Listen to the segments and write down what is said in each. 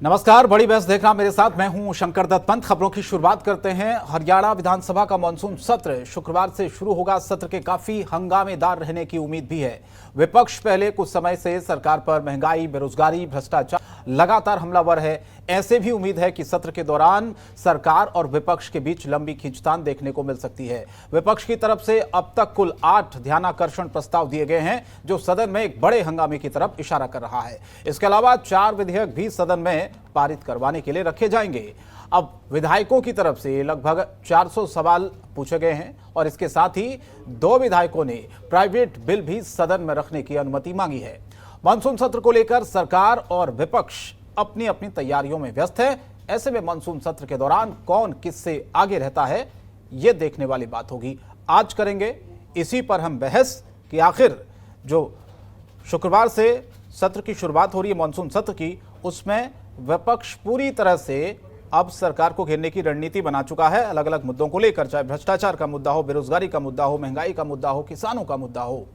नमस्कार, बड़ी बहस देख रहा मेरे साथ मैं हूं शंकर दत्त पंत। खबरों की शुरुआत करते हैं। हरियाणा विधानसभा का मानसून सत्र शुक्रवार से शुरू होगा। सत्र के काफी हंगामेदार रहने की उम्मीद भी है। विपक्ष पहले कुछ समय से सरकार पर महंगाई, बेरोजगारी, भ्रष्टाचार लगातार हमलावर है। ऐसे भी उम्मीद है कि सत्र के दौरान सरकार और विपक्ष के बीच लंबी खींचतान देखने को मिल सकती है। विपक्ष की तरफ से अब तक कुल 8 ध्यानाकर्षण प्रस्ताव दिए गए हैं, जो सदन में एक बड़े हंगामे की तरफ इशारा कर रहा है। इसके अलावा 4 विधेयक भी सदन में पारित करवाने के लिए रखे जाएंगे। अब विधायकों की तरफ से लगभग 400 सवाल पूछे गए हैं और इसके साथ ही 2 विधायकों ने प्राइवेट बिल भी सदन में रखने की अनुमति मांगी है। मानसून सत्र को लेकर सरकार और विपक्ष अपनी अपनी तैयारियों में व्यस्त है। ऐसे में मानसून सत्र के दौरान कौन किससे आगे रहता है, यह देखने वाली बात होगी। आज करेंगे इसी पर हम बहस कि आखिर जो शुक्रवार से सत्र की शुरुआत हो रही है मानसून सत्र की, उसमें विपक्ष पूरी तरह से अब सरकार को घेरने की रणनीति बना चुका है। अलग अलग मुद्दों को लेकर, चाहे भ्रष्टाचार का मुद्दा हो, बेरोजगारी का मुद्दा हो, महंगाई का मुद्दा हो, किसानों का मुद्दा हो।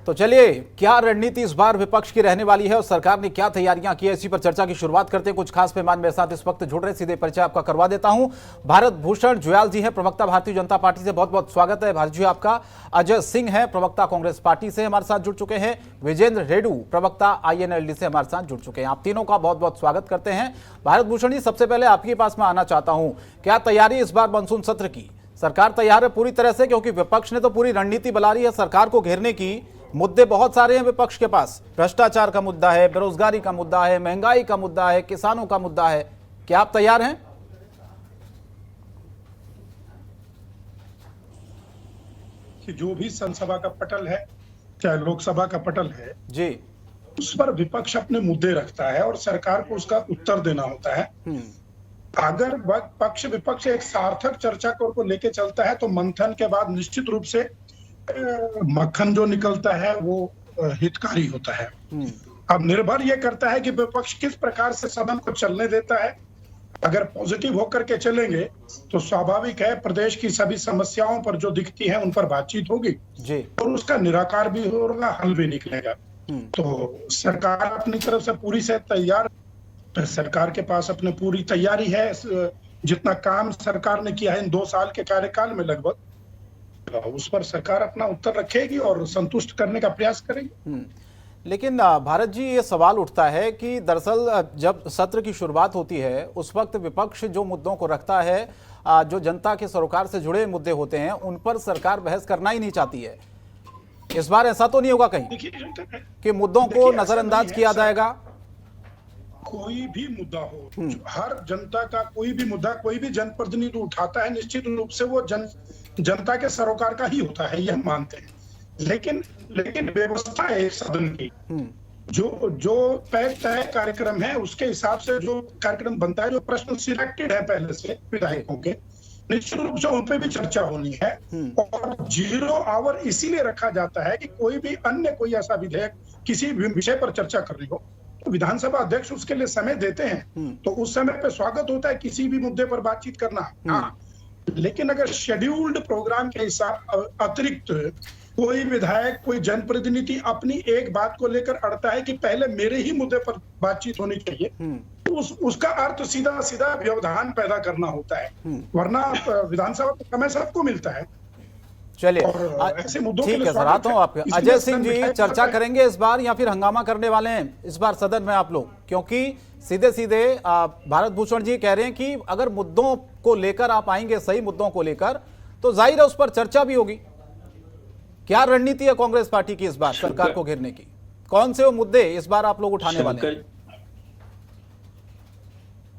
तो चलिए, क्या रणनीति इस बार विपक्ष की रहने वाली है और सरकार ने क्या तैयारियां की है, इसी पर चर्चा की शुरुआत करते हैं। कुछ खास मेहमान मेरे साथ इस वक्त जुड़ रहे, सीधे परिचय आपका करवा देता हूं। भारत भूषण जुयाल जी है, प्रवक्ता भारतीय जनता पार्टी से, बहुत बहुत स्वागत है भारत जी आपका। अजय सिंह है, प्रवक्ता कांग्रेस पार्टी से हमारे साथ जुड़ चुके हैं। विजेंद्र रेड्डू, प्रवक्ता INLD से हमारे साथ जुड़ चुके हैं। आप तीनों का बहुत बहुत स्वागत करते हैं। भारत भूषण जी, सबसे पहले आपके पास में आना चाहता हूं, क्या तैयारी इस बार मानसून सत्र की? सरकार तैयार है पूरी तरह से, क्योंकि विपक्ष ने तो पूरी रणनीति बना रही है सरकार को घेरने की। मुद्दे बहुत सारे हैं विपक्ष के पास, भ्रष्टाचार का मुद्दा है, बेरोजगारी का मुद्दा है, महंगाई का मुद्दा है, किसानों का मुद्दा है। क्या आप तैयार हैं? कि जो भी संसद का पटल है, चाहे लोकसभा का पटल है जी, उस पर विपक्ष अपने मुद्दे रखता है और सरकार को उसका उत्तर देना होता है। अगर पक्ष विपक्ष एक सार्थक चर्चा को लेके चलता है तो मंथन के बाद निश्चित रूप से मक्खन जो निकलता है वो हितकारी होता है। अब निर्भर ये करता है कि विपक्ष किस प्रकार से सदन को चलने देता है। अगर पॉजिटिव होकर के चलेंगे तो स्वाभाविक है प्रदेश की सभी समस्याओं पर जो दिखती है उन पर बातचीत होगी जी, और उसका निराकार भी होगा, हल भी निकलेगा। तो सरकार अपनी तरफ से पूरी से तैयार, सरकार के पास अपनी पूरी तैयारी है। जितना काम सरकार ने किया है इन 2 साल के कार्यकाल में लगभग, उस पर सरकार अपना उत्तर रखेगी और संतुष्ट करने का प्रयास करेगी। लेकिन भारत जी, ये सवाल उठता है कि दरअसल जब सत्र की शुरुआत होती है उस वक्त विपक्ष जो मुद्दों को रखता है, जो जनता के सरोकार से जुड़े मुद्दे होते हैं, उन पर सरकार बहस करना ही नहीं चाहती है। इस बार ऐसा तो नहीं होगा कहीं कि मुद्दों को नजरअंदाज किया जाएगा? कोई भी मुद्दा हो, हर जनता का कोई भी मुद्दा कोई भी जनप्रतिनिधि उठाता है, निश्चित रूप से वो जनता के सरोकार का ही होता है, ये हम मानते हैं। लेकिन व्यवस्था है एक सदन की, जो तय कार्यक्रम है उसके हिसाब से जो कार्यक्रम बनता है, जो प्रश्न सिलेक्टेड है पहले से विधायकों के, निश्चित रूप से उन पे भी चर्चा होनी है। और 0 आवर इसीलिए रखा जाता है कि कोई ऐसा विधेयक किसी भी विषय पर चर्चा करनी हो तो विधानसभा अध्यक्ष उसके लिए समय देते हैं, तो उस समय पे स्वागत होता है किसी भी मुद्दे पर बातचीत करना। हाँ, लेकिन अगर शेड्यूल्ड प्रोग्राम के हिसाब अतिरिक्त कोई विधायक, कोई जनप्रतिनिधि अपनी एक बात को लेकर अड़ता है कि पहले मेरे ही मुद्दे पर बातचीत होनी चाहिए, तो उसका अर्थ सीधा सीधा व्यवधान पैदा करना होता है। वरना विधानसभा का समय सबको मिलता है। चलिए, ऐसे मुद्दों ठीक है सर, आता हूं आपके। अजय सिंह जी, चर्चा करेंगे इस बार या फिर हंगामा करने वाले हैं इस बार सदन में आप लोग? क्योंकि सीधे सीधे भारत भूषण जी कह रहे हैं कि अगर मुद्दों को लेकर आप आएंगे, सही मुद्दों को लेकर, तो जाहिर है उस पर चर्चा भी होगी। क्या रणनीति है कांग्रेस पार्टी की इस बार सरकार को घेरने की? कौन से वो मुद्दे इस बार आप लोग उठाने वाले हैं?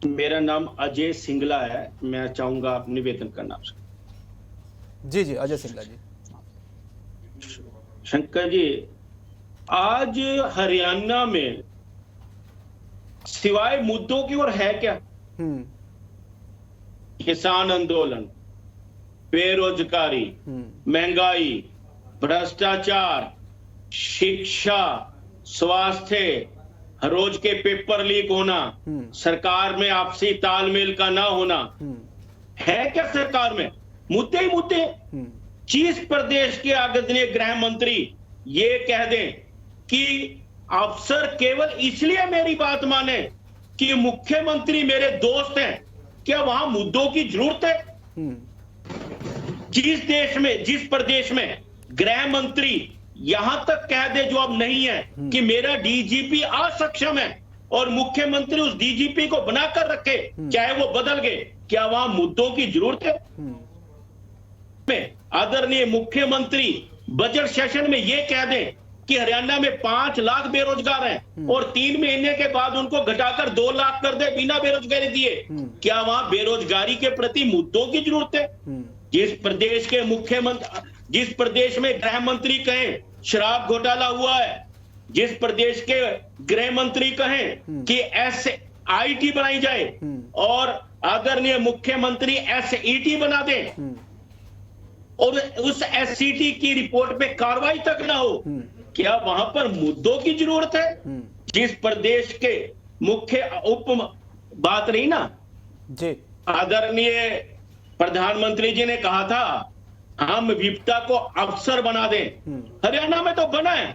मेरा नाम अजय सिंगला है, मैं चाहूंगा आप निवेदन करना आपसे। जी जी, अजय सिंगला जी। शंकर जी, आज हरियाणा में सिवाय मुद्दों की और है क्या? किसान आंदोलन, बेरोजगारी, महंगाई, भ्रष्टाचार, शिक्षा, स्वास्थ्य, रोज के पेपर लीक होना, सरकार में आपसी तालमेल का ना होना, है क्या सरकार में? मुद्दे ही मुद्दे। 30 प्रदेश के आदरणीय गृह मंत्री ये कह दें कि अफसर केवल इसलिए मेरी बात माने कि मुख्यमंत्री मेरे दोस्त हैं, क्या वहां मुद्दों की जरूरत है? जिस देश में, जिस प्रदेश में गृह मंत्री यहां तक कह दे जो अब नहीं है कि मेरा डीजीपी असक्षम है और मुख्यमंत्री उस डीजीपी को बनाकर रखे चाहे वो बदल गए, क्या वहां मुद्दों की जरूरत है? में आदरणीय मुख्यमंत्री बजट सेशन में ये कह दें कि हरियाणा में 5 लाख बेरोजगार हैं और 3 महीने के बाद उनको घटाकर 2 लाख कर दे बिना बेरोजगारी दिए, क्या वहां बेरोजगारी के प्रति मुद्दों की जरूरत है? जिस प्रदेश के मुख्यमंत्री, जिस प्रदेश में गृह मंत्री कहें शराब घोटाला हुआ है, जिस प्रदेश के गृह मंत्री कहें कि SIT बनाई जाए और आदरणीय मुख्यमंत्री SET बना दें और उस SET की रिपोर्ट पे कार्रवाई तक ना हो, क्या वहां पर मुद्दों की जरूरत है? जिस प्रदेश के मुख्य बात रही ना जी, आदरणीय प्रधानमंत्री जी ने कहा था हम विपदा को अवसर बना दें। हरियाणा में तो बना है,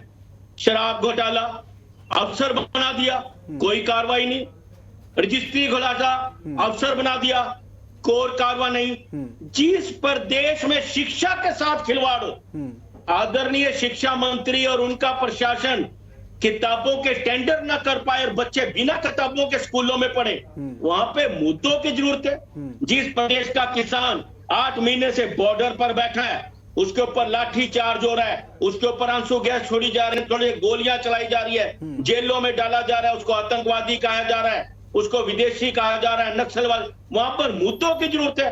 शराब घोटाला अवसर बना दिया, कोई कार्रवाई नहीं। रजिस्ट्री घोटाला अवसर बना दिया, कोई कार्रवाई नहीं। जिस प्रदेश में शिक्षा के साथ खिलवाड़ हो, आदरणीय शिक्षा मंत्री और उनका प्रशासन किताबों के टेंडर न कर पाए और बच्चे बिना किताबों के स्कूलों में पढ़े, वहां पे मुद्दों की जरूरत है। जिस प्रदेश का किसान 8 महीने से बॉर्डर पर बैठा है, उसके ऊपर लाठी चार्ज हो रहा है, उसके ऊपर आंसू गैस छोड़ी जा रही है, थोड़ी गोलियां चलाई जा रही है, जेलों में डाला जा रहा है, उसको आतंकवादी कहा जा रहा है, उसको विदेशी कहा जा रहा है, नक्सलवादी, वहां पर मुद्दों की जरूरत है।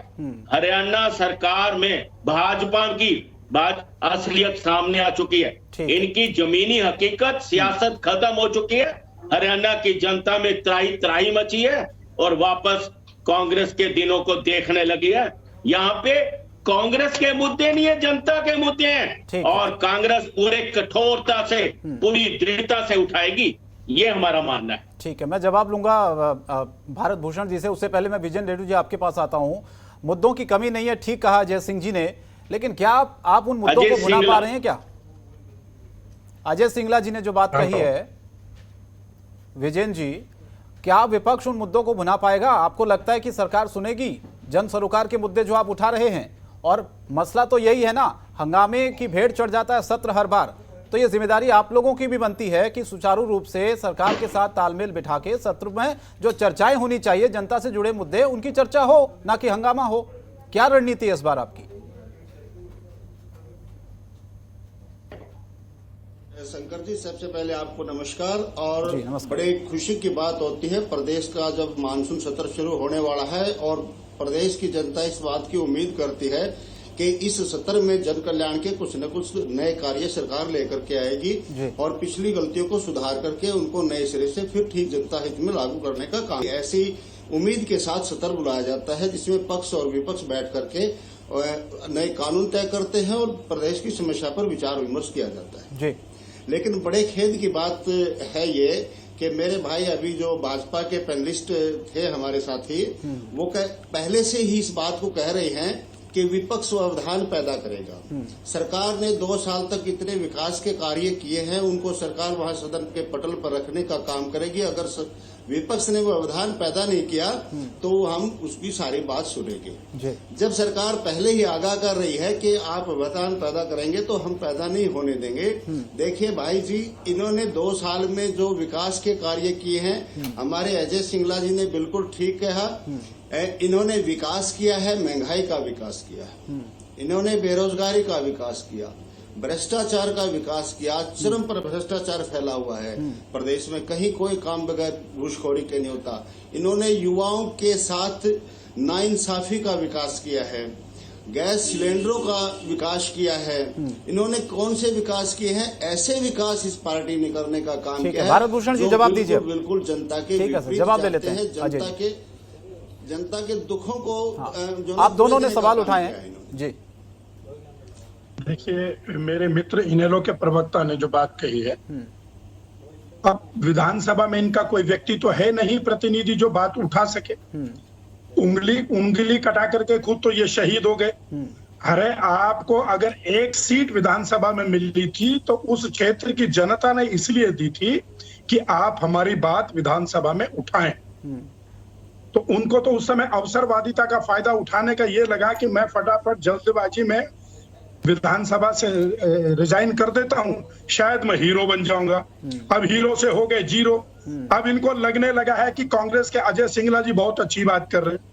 हरियाणा सरकार में भाजपा की असलियत सामने आ चुकी है, इनकी जमीनी हकीकत सियासत खत्म हो चुकी है, हरियाणा की जनता में त्राही त्राही मची है और वापस कांग्रेस के दिनों को देखने लगी है। यहाँ पे कांग्रेस के मुद्दे नहीं है, जनता के मुद्दे हैं और कांग्रेस पूरे कठोरता से, पूरी दृढ़ता से उठाएगी, ये हमारा मानना है। ठीक है, मैं जवाब लूंगा भारत भूषण जी से। उससे पहले मैं विजन रेड्डी जी आपके पास आता हूं। मुद्दों की कमी नहीं है, ठीक कहा अजय सिंह जी ने, लेकिन क्या आप उन मुद्दों को भुना पा रहे हैं क्या? अजय सिंगला जी ने जो बात कही है, विजयन जी, क्या विपक्ष उन मुद्दों को भुना पाएगा? आपको लगता है कि सरकार सुनेगी जन सरोकार के मुद्दे जो आप उठा रहे हैं? और मसला तो यही है ना, हंगामे की भेड़ चढ़ जाता है सत्र हर बार, तो ये जिम्मेदारी आप लोगों की भी बनती है कि सुचारू रूप से सरकार के साथ तालमेल बिठा के सत्र में जो चर्चाएं होनी चाहिए, जनता से जुड़े मुद्दे, उनकी चर्चा हो, ना कि हंगामा हो। क्या रणनीति है इस बार आपकी? शंकर जी, सबसे पहले आपको नमस्कार। और नमस्कार। बड़े खुशी की बात होती है प्रदेश का जब मानसून सत्र शुरू होने वाला है और प्रदेश की जनता इस बात की उम्मीद करती है कि इस सत्र में जन कल्याण के कुछ न कुछ नए कार्य सरकार लेकर के आएगी और पिछली गलतियों को सुधार करके उनको नए सिरे से फिर ठीक जनता हित में लागू करने का काम, ऐसी उम्मीद के साथ सत्र बुलाया जाता है जिसमें पक्ष और विपक्ष बैठ करके नए कानून तय करते हैं और प्रदेश की समस्या पर विचार विमर्श किया जाता है जी। लेकिन बड़े खेद की बात है ये कि मेरे भाई अभी जो भाजपा के पैनलिस्ट थे हमारे साथी, वो पहले से ही इस बात को कह रहे हैं कि विपक्ष व्यवधान पैदा करेगा। सरकार ने 2 साल तक इतने विकास के कार्य किए हैं, उनको सरकार वहां सदन के पटल पर रखने का काम करेगी। अगर विपक्ष ने व्यवधान पैदा नहीं किया तो हम उसकी सारी बात सुनेंगे। जब सरकार पहले ही आगाह कर रही है कि आप व्यवधान पैदा करेंगे तो हम पैदा नहीं होने देंगे। देखिए भाई जी, इन्होंने 2 साल में जो विकास के कार्य किए हैं, हमारे अजय सिंगला जी ने बिल्कुल ठीक कहा, इन्होंने विकास किया है, महंगाई का विकास किया है, इन्होंने बेरोजगारी का विकास किया, भ्रष्टाचार का विकास किया। चरम पर भ्रष्टाचार फैला हुआ है प्रदेश में, कहीं कोई काम बगैर घूसखोरी के नहीं होता। इन्होंने युवाओं के साथ नाइंसाफी का विकास किया है, गैस सिलेंडरों का विकास किया है। इन्होंने कौन से विकास किए हैं? ऐसे विकास इस पार्टी ने करने का काम किया है। भारत भूषण जी जवाब दीजिए। बिल्कुल जनता के जवाब दे लेते हैं। जनता के दुखों को आप दोनों ने सवाल उठाए हैं जी। देखिए, मेरे मित्र इनेलो के प्रवक्ता ने जो बात कही है, अब विधानसभा में इनका कोई व्यक्ति तो है नहीं प्रतिनिधि जो बात उठा सके। उंगली कटा करके खुद तो ये शहीद हो गए। अरे आपको अगर एक सीट विधानसभा में मिली थी तो उस क्षेत्र की जनता ने इसलिए दी थी कि आप हमारी बात विधानसभा में उठाएं। तो उनको तो उस समय अवसरवादिता का फायदा उठाने का ये लगा कि मैं फटाफट जल्दबाजी में विधानसभा से रिजाइन कर देता हूं, शायद मैं हीरो बन जाऊंगा। अब हीरो से हो गए जीरो। अब इनको लगने लगा है कि कांग्रेस के अजय सिंगला जी बहुत अच्छी बात कर रहे हैं।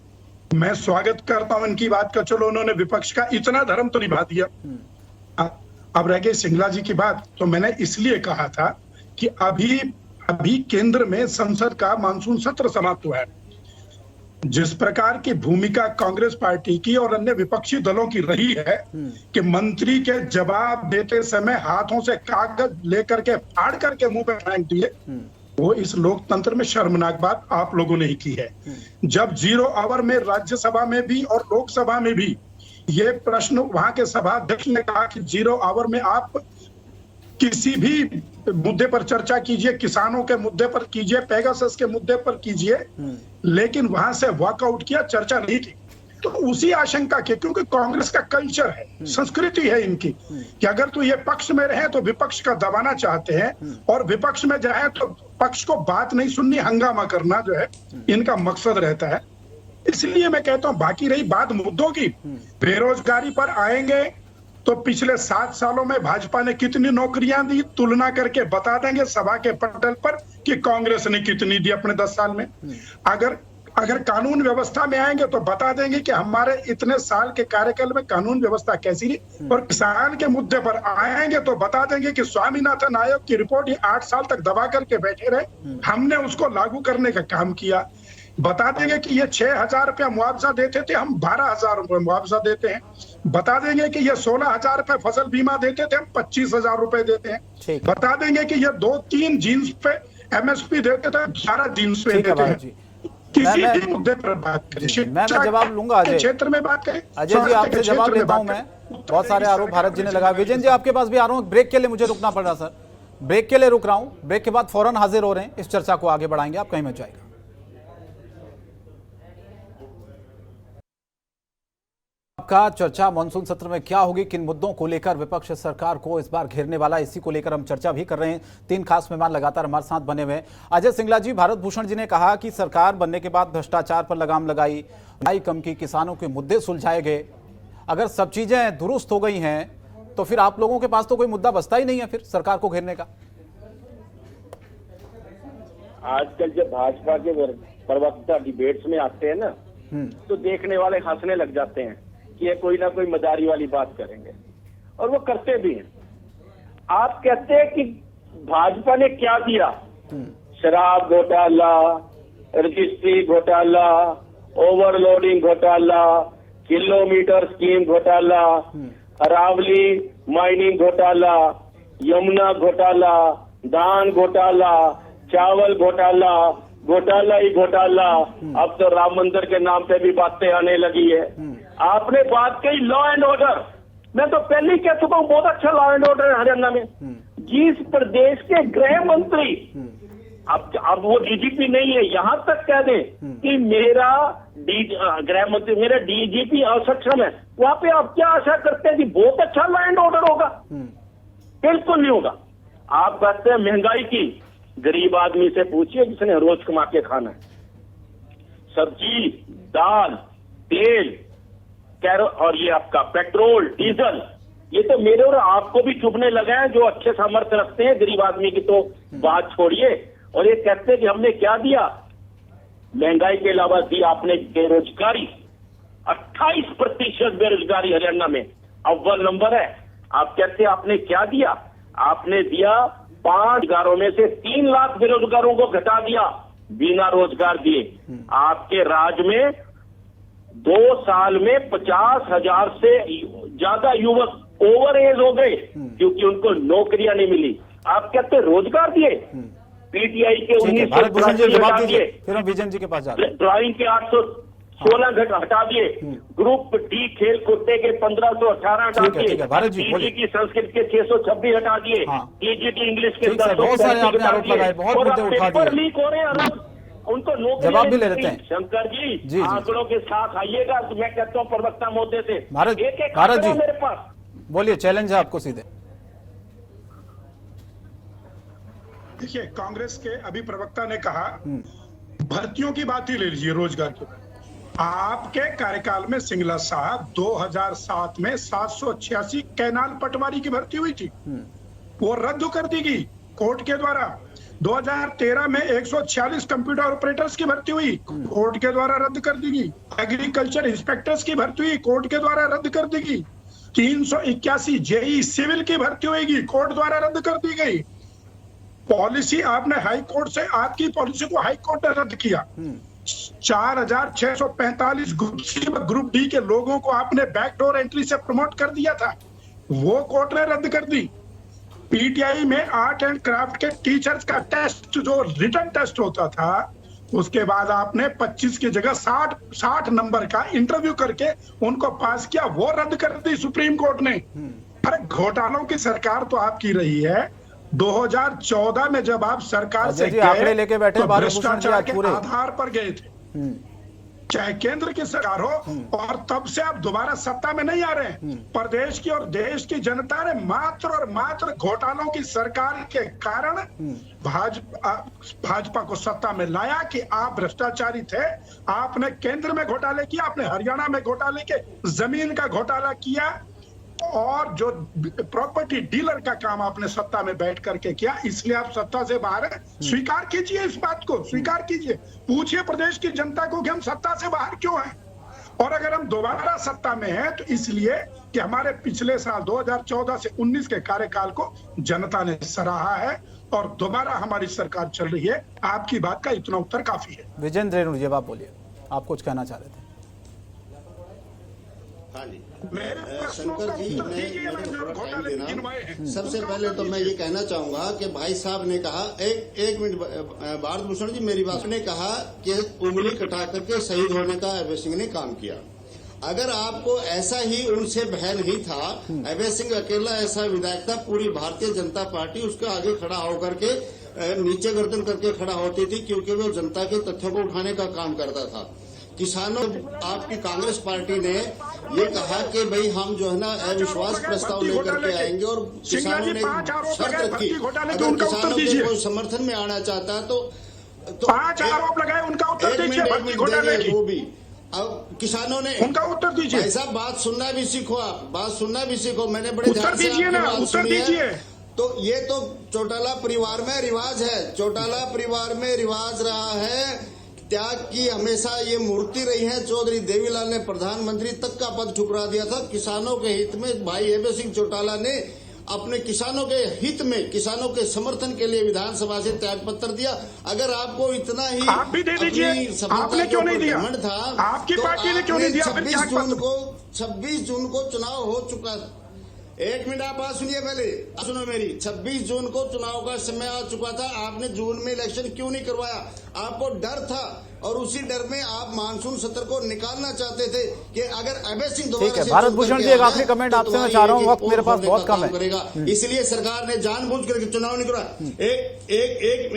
मैं स्वागत करता हूं इनकी बात का, चलो उन्होंने विपक्ष का इतना धर्म तो निभा दिया। अब रह गई सिंगला जी की बात। तो मैंने इसलिए कहा था कि अभी केंद्र में संसद का मानसून सत्र समाप्त हुआ है। जिस प्रकार की भूमिका कांग्रेस पार्टी की और अन्य विपक्षी दलों की रही है कि मंत्री के जवाब देते समय हाथों से कागज लेकर के फाड़ करके मुंह पे फेंक दिए, वो इस लोकतंत्र में शर्मनाक बात आप लोगों ने ही की है। जब 0 आवर में राज्यसभा में भी और लोकसभा में भी ये प्रश्न वहां के सभाध्यक्ष ने कहा कि 0 आवर में आप किसी भी मुद्दे पर चर्चा कीजिए, किसानों के मुद्दे पर कीजिए, पेगासस के मुद्दे पर कीजिए, लेकिन वहां से वॉकआउट किया, चर्चा नहीं की। तो उसी आशंका के, क्योंकि कांग्रेस का कल्चर है, संस्कृति है इनकी कि अगर तो ये पक्ष में रहे तो विपक्ष का दबाना चाहते हैं और विपक्ष में जाए तो पक्ष को बात नहीं सुननी, हंगामा करना जो है इनका मकसद रहता है। इसलिए मैं कहता हूं, बाकी रही बात मुद्दों की, बेरोजगारी पर आएंगे तो पिछले 7 सालों में भाजपा ने कितनी नौकरियां दी, तुलना करके बता देंगे सभा के पटल पर कि कांग्रेस ने कितनी दी अपने 10 साल में। अगर कानून व्यवस्था में आएंगे तो बता देंगे कि हमारे इतने साल के कार्यकाल में कानून व्यवस्था कैसी रही। और किसान के मुद्दे पर आएंगे तो बता देंगे कि स्वामीनाथन आयोग की रिपोर्ट ही 8 साल तक दबा करके बैठे रहे, हमने उसको लागू करने का काम किया। बता देंगे कि ये 6,000 रुपया मुआवजा देते थे, हम 12,000 रुपए मुआवजा देते हैं। बता देंगे कि ये 16,000 रुपए फसल बीमा देते थे, हम 25,000 रुपए देते हैं। बता देंगे कि ये 2-3 जीन्स पे MSP देते थे, 11 जीन्स पे देते हैं। किसी भी मुद्दे पर बात करें, मैं जवाब लूंगा अजय, क्षेत्र में बात करें। अजय जी आपसे जवाब लेता हूं मैं। बहुत सारे आरोप भारत जी ने लगाया। विजयन जी आपके पास भी आ रहा हूं, ब्रेक के लिए मुझे रुकना पड़ रहा सर, ब्रेक के लिए रुक रहा हूं। ब्रेक के बाद फौरन हाजिर हो रहे हैं, इस चर्चा को आगे बढ़ाएंगे, आप कहीं मत जाएगा। आपका चर्चा मानसून सत्र में क्या होगी, किन मुद्दों को लेकर विपक्ष सरकार को इस बार घेरने वाला, इसी को लेकर हम चर्चा भी कर रहे हैं। 3 खास मेहमान लगातार हमारे साथ बने हुए हैं। अजय सिंगला जी, भारत भूषण जी ने कहा कि सरकार बनने के बाद भ्रष्टाचार पर लगाम लगाई, महंगाई कम की, किसानों के मुद्दे सुलझाए गए। अगर सब चीजें दुरुस्त हो गई हैं तो फिर आप लोगों के पास तो कोई मुद्दा बचता ही नहीं है फिर सरकार को घेरने का। आजकल जब भाजपा के प्रवक्ता डिबेट्स में आते हैं ना, तो देखने वाले हंसने लग जाते हैं कि ये कोई ना कोई मजारी वाली बात करेंगे, और वो करते भी हैं। आप कहते हैं कि भाजपा ने क्या दिया, शराब घोटाला, रजिस्ट्री घोटाला, ओवरलोडिंग घोटाला, किलोमीटर स्कीम घोटाला, अरावली माइनिंग घोटाला, यमुना घोटाला, धान घोटाला, चावल घोटाला, घोटाला ही घोटाला। अब तो राम मंदिर के नाम पे भी बातें आने लगी है। आपने बात कही लॉ एंड ऑर्डर, मैं तो पहले ही कह चुका हूँ बहुत अच्छा लॉ एंड ऑर्डर है हरियाणा में। जिस प्रदेश के गृह मंत्री, अब वो DGP नहीं है, यहां तक कह दें कि मेरा गृह मंत्री, मेरा DGP असक्षम है, वहां पे आप क्या आशा करते हैं कि बहुत अच्छा लॉ एंड ऑर्डर होगा? बिल्कुल नहीं होगा। आप कहते हैं महंगाई की, गरीब आदमी से पूछिए जिसने रोज कमा के खाना है। सब्जी, दाल, तेल, और ये आपका पेट्रोल, डीजल, ये तो मेरे और आपको भी चुभने लगा है जो अच्छे सामर्थ्य रखते हैं। गरीब आदमी की तो बात छोड़िए। और ये कहते हैं कि हमने क्या दिया, महंगाई के अलावा दिया आपने बेरोजगारी, 28% बेरोजगारी हरियाणा में अव्वल नंबर है। आप कहते हैं आपने क्या दिया, आपने दिया 5 रोजगारों में से 3 लाख बेरोजगारों को घटा दिया, बिना रोजगार दिए। आपके राज में 2 साल में 50,000 से ज्यादा युवक ओवर एज हो गए क्योंकि उनको नौकरियां नहीं मिली। आप कहते रोजगार दिए, PTI के 19 दिए, फिर हम विजन जी के पास जाते हैं। ड्राइंग के 816 घट हटा दिए, ग्रुप डी खेल कूदे के 1518 हटा दिए, PG की संस्कृत के 626 हटा दिए, TGT इंग्लिश के 10 बहुत सारे आपने आरोप लगाए, बहुत मुद्दे उठा दिए। पेपर लीक हो रहे हैं उनको नौकरी जवाब भी ले नहीं लेते हैं। मिलती। शंकर जी, जी। आंकड़ों के साथ आइएगा, तो मैं कहता हूँ प्रवक्ता महोदय से भारत एक एक भारत आंकड़ा जी मेरे पास। बोलिए, चैलेंज है आपको सीधे। देखिए, कांग्रेस के अभी प्रवक्ता ने कहा भर्तियों की बात ही ले लीजिए, रोजगार की। आपके कार्यकाल में सिंगला साहब 2007 में 786 कैनाल पटवारी की भर्ती हुई थी, वो रद्द कर दी गई कोर्ट के द्वारा। 2013 में 146 कंप्यूटर ऑपरेटर्स की भर्ती हुई, कोर्ट के द्वारा रद्द कर दी गई। एग्रीकल्चर इंस्पेक्टर्स की भर्ती हुई, कोर्ट के द्वारा रद्द कर दी गई। 381 जेई सिविल की भर्ती होगी, कोर्ट द्वारा रद्द कर दी गई। पॉलिसी आपने हाई कोर्ट से, आपकी पॉलिसी को हाई कोर्ट ने रद्द किया। 4645 ग्रुप सी व ग्रुप डी के लोगों को आपने बैकडोर एंट्री से प्रमोट कर दिया था, वो कोर्ट ने रद्द कर दी। पीटीआई में आर्ट एंड क्राफ्ट के टीचर्स का टेस्ट, जो रिटन टेस्ट होता था, उसके बाद आपने 25 की जगह 60 नंबर का इंटरव्यू करके उनको पास किया, वो रद्द कर दी सुप्रीम कोर्ट ने। अरे घोटालों की सरकार तो आपकी रही है। 2014 में जब आप सरकार से जी आंकड़े लेके बैठे तो भारत भूषण जी भ्रष्टाचार आज के पूरे आधार पर गए थे, चाहे केंद्र की सरकार हो, और तब से आप दोबारा सत्ता में नहीं आ रहे हैं। प्रदेश की और देश की जनता ने मात्र और मात्र घोटालों की सरकार के कारण भाजपा को सत्ता में लाया कि आप भ्रष्टाचारी थे। आपने केंद्र में घोटाले किया, आपने हरियाणा में घोटाले के जमीन का घोटाला किया, और जो प्रॉपर्टी डीलर का काम आपने सत्ता में बैठ करके किया, इसलिए आप सत्ता से बाहर हैं। स्वीकार कीजिए, इस बात को स्वीकार कीजिए। पूछिए प्रदेश की जनता को कि हम सत्ता से बाहर क्यों हैं, और अगर हम दोबारा सत्ता में हैं तो इसलिए कि हमारे पिछले साल 2014 से 19 के कार्यकाल को जनता ने सराहा है और दोबारा हमारी सरकार चल रही है। आपकी बात का इतना उत्तर काफी है। विजेंद्र रेणु जी, आप बोलिए, आप कुछ कहना चाह रहे थे। हाँ जी, शंकर जी, सबसे पहले तो मैं ये कहना चाहूंगा कि भाई साहब ने कहा, एक मिनट भारत भूषण जी, मेरी बात ने कहा कि उंगली कटा करके शहीद होने का अभय सिंह ने काम किया। अगर आपको ऐसा ही उनसे भय नहीं था, अभय सिंह अकेला ऐसा विधायक था, पूरी भारतीय जनता पार्टी उसके आगे खड़ा होकर के नीचे गर्दन करके खड़ा होती थी, क्योंकि वो जनता के तथ्यों को उठाने का काम करता था। किसानों, आपकी कांग्रेस पार्टी ने ये कहा कि भाई हम जो है ना अविश्वास प्रस्ताव लेकर के आएंगे, और किसानों ने शर्त रखी अगर किसानों के कोई समर्थन में आना चाहता है तो 5 आरोप लगाए, उनका उत्तर दीजिए। वो भी अब किसानों ने उनका उत्तर दीजिए। ऐसा बात सुनना भी सीखो, आप बात सुनना भी सीखो। मैंने बड़े उत्तर दीजिए ना, उत्तर दीजिए। तो ये तो चौटाला परिवार में रिवाज है, चौटाला परिवार में रिवाज रहा है। त्याग की हमेशा ये मूर्ति रही है। चौधरी देवीलाल ने प्रधानमंत्री तक का पद ठुकरा दिया था। किसानों के हित में भाई अभय सिंह चौटाला ने अपने किसानों के हित में, किसानों के समर्थन के लिए विधानसभा से त्याग पत्र दिया। अगर आपको इतना ही आप भी दे दीजिए, आपने क्यों नहीं दिया? था, आपकी पार्टी ने क्यों नहीं दिया? 26 जून को चुनाव हो चुका। एक मिनट आप बात सुनिए, पहले सुनो मेरी। 26 जून को चुनाव का समय आ चुका था। आपने जून में इलेक्शन क्यों नहीं करवाया? आपको डर था, और उसी डर में आप मानसून सत्र को निकालना चाहते थे कि अगर अभय सिंह ठीक है, भारत भूषण जी एक आखिरी कमेंट आपसे मैं चाह रहा हूँ, वक्त मेरे पास बहुत कम है। इसलिए सरकार ने जानबूझ करके चुनाव नहीं करवाया।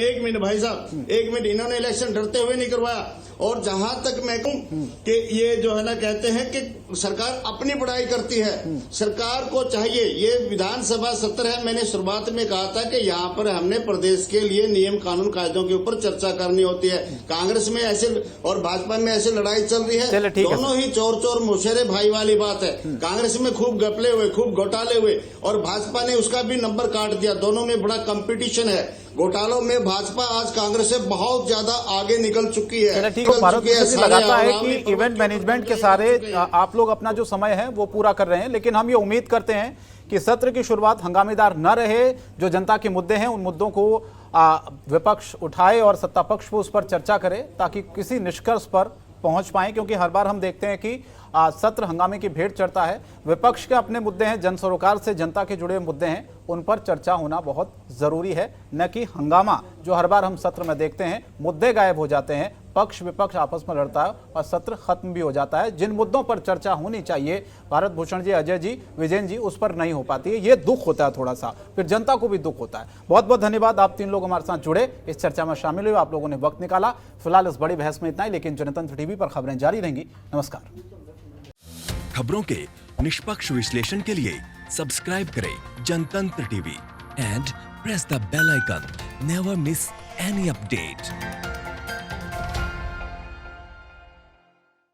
एक मिनट भाई साहब, एक मिनट, इन्होंने इलेक्शन डरते हुए नहीं करवाया। और जहां तक मैं कहूं कि ये जो है ना कहते हैं कि सरकार अपनी बड़ाई करती है, सरकार को चाहिए, ये विधानसभा सत्र है, मैंने शुरुआत में कहा था कि यहाँ पर हमने प्रदेश के लिए नियम कानून कायदों के ऊपर चर्चा करनी होती है। कांग्रेस में ऐसे और भाजपा में ऐसे लड़ाई चल रही है, दोनों ही चोर चोर मुशेरे भाई वाली बात है। कांग्रेस में खूब गपले हुए, खूब घोटाले हुए, और भाजपा ने उसका भी नंबर काट दिया। दोनों में बड़ा कंपटीशन है। घोटालों में भाजपा आज कांग्रेस से बहुत ज्यादा आगे निकल चुकी है। ठीक है, भारत भूषण लगाता है कि इवेंट मैनेजमेंट के सारे आप लोग अपना जो समय है वो पूरा कर रहे हैं, लेकिन हम ये उम्मीद करते हैं कि सत्र की शुरुआत हंगामेदार न रहे। जो जनता के मुद्दे हैं उन मुद्दों को विपक्ष उठाए और सत्ता पक्ष उस पर चर्चा करे, ताकि किसी निष्कर्ष पर पहुंच पाए। क्योंकि हर बार हम देखते हैं कि सत्र हंगामे की भेंट चढ़ता है। विपक्ष के अपने मुद्दे हैं, जन सरोकार से जनता के जुड़े मुद्दे हैं, उन पर चर्चा होना बहुत जरूरी है, न कि हंगामा जो हर बार हम सत्र में देखते हैं। मुद्दे गायब हो जाते हैं, पक्ष विपक्ष आपस में लड़ता है और सत्र खत्म भी हो जाता है। जिन मुद्दों पर चर्चा होनी चाहिए भारत भूषण जी, अजय जी, विजयन जी, उस पर नहीं हो पाती है। ये दुख होता है थोड़ा सा, फिर जनता को भी दुख होता है। बहुत बहुत धन्यवाद, आप तीन लोग हमारे साथ जुड़े, इस चर्चा में शामिल हुए, आप लोगों ने वक्त निकाला। फिलहाल इस बड़ी बहस में इतना ही, लेकिन जनतंत्र टीवी पर खबरें जारी रहेंगी। नमस्कार। खबरों के निष्पक्ष विश्लेषण के लिए सब्सक्राइब करें Jantantra TV and press the bell icon. Never miss any update.